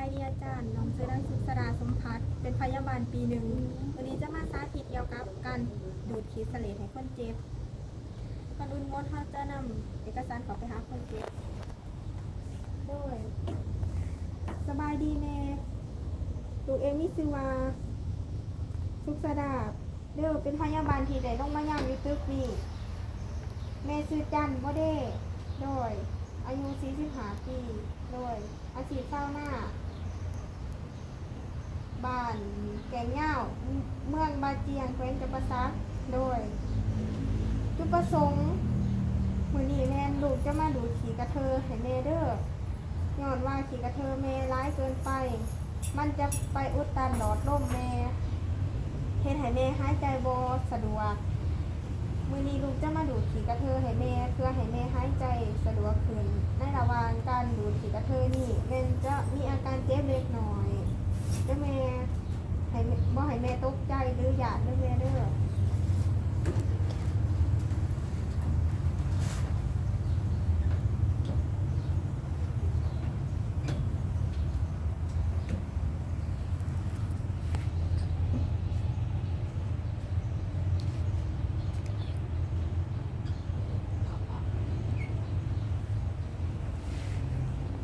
ายดีอาจารย์น้องซื้อนักศึกษาสมพัฒน์เป็นพยาบาลปีหนึ่งวันนี้จะมาสาธิตเกี่ยวกับการดูดขีดเสลดให้คนเจ็บก่อนอื่นมดเขาจะนำเอกสารขอไปหาคนเจ็บโดยสบายดีแม่ลูกเอมี่ซิวาสุขสดาบเด้อเป็นพยาบาลที่ได้ลงมาย่างอยู่ตึกนี่แม่ซื้อจันบ่ได้โดยอายุ45 ปีโดยอาชีพเฝ้าหน้าบ้านแกงเหย้าเมืองบาเจียงแขวงจำปาสักโดยจุดประสงค์มื้อนี้แม่ลูกจะมาดูดขี้กระเทอให้แม่เด้อย้อนว่าขี้กระเทอแม่ร้ายเกินไปมันจะไปอุดตันหลอดลมแม่เฮ็ดให้แม่หายใจบ่สะดวกมื้อนี้ลูกจะมาดูดขี้กระเทอให้แม่เพื่อให้แม่หายใจสะดวกขึ้นในระหว่างการดูดขี้กระเทอนี่แม่จะมีอาการเจ็บเล็กน้อยเด้อแม่ให้บ่ให้แม่ตกใจหรือหยาดเด้อแม่เด้อ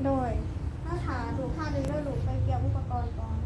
โดยถ้าถาดูค่าหนึ่งเด้อลูกไปเกี่ยวอุปกรณ์ก่อน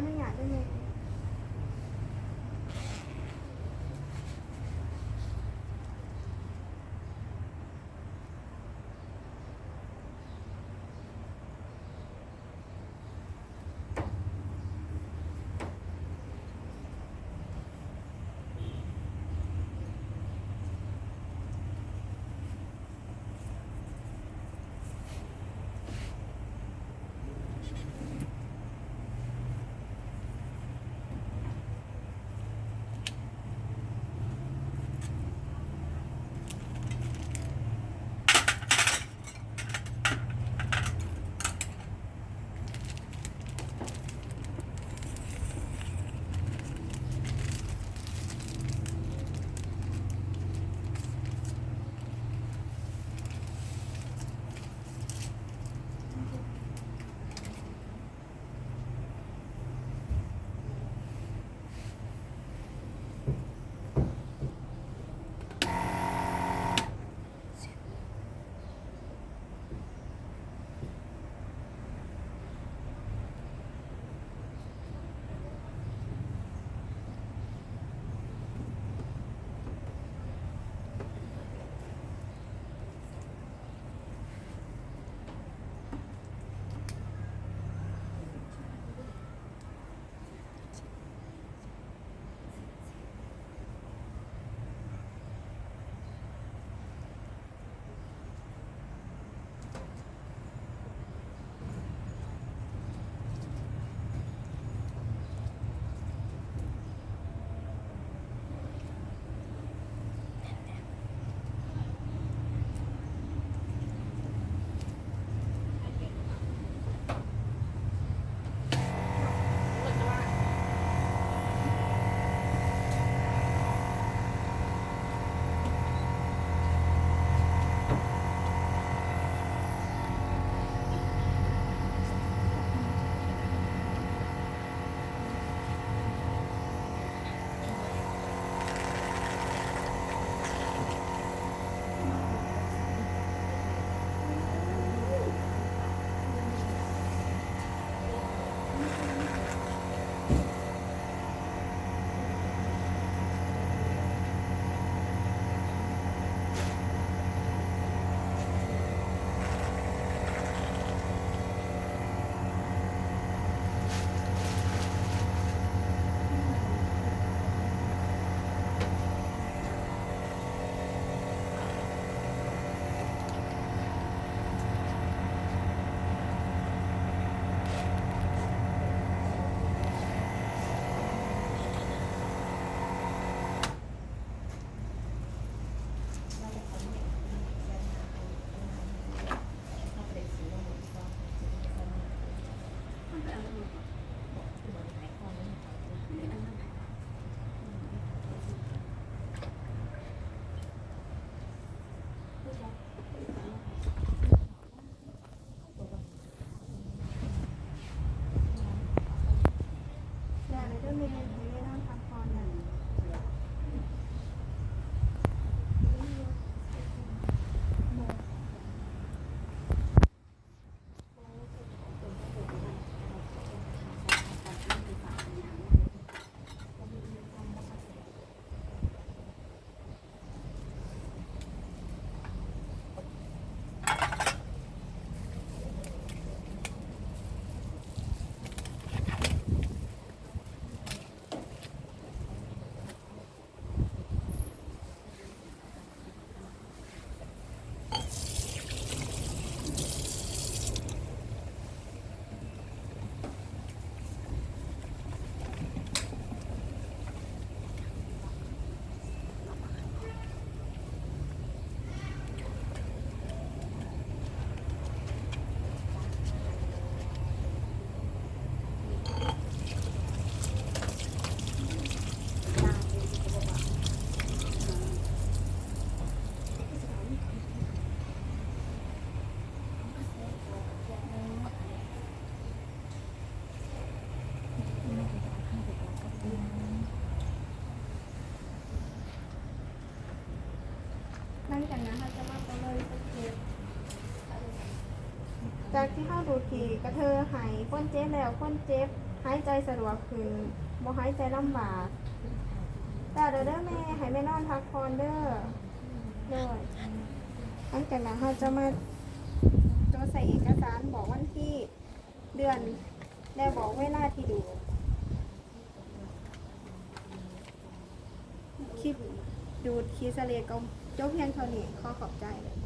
นุญาตด้วยไหมหลังจากนั้นเราจะมาประเมินสเก็ตจากที่เข้าดูทีกระเทอหายก้นเจ็บแล้วก้นเจ็บ หายใจสะดวกขึ้นบ่หายใจลำบากแต่เด้อแม่ให้แม่นอนพักผ่อนเด้อด้วยหลังจากนั้นเราจะมาจดใส่เอกสารบอกวันที่เดือนและบอกเวลาที่ดูคลิปดูดคีย์เสเลก็จบเพียงเท่านี้ขอขอบใจ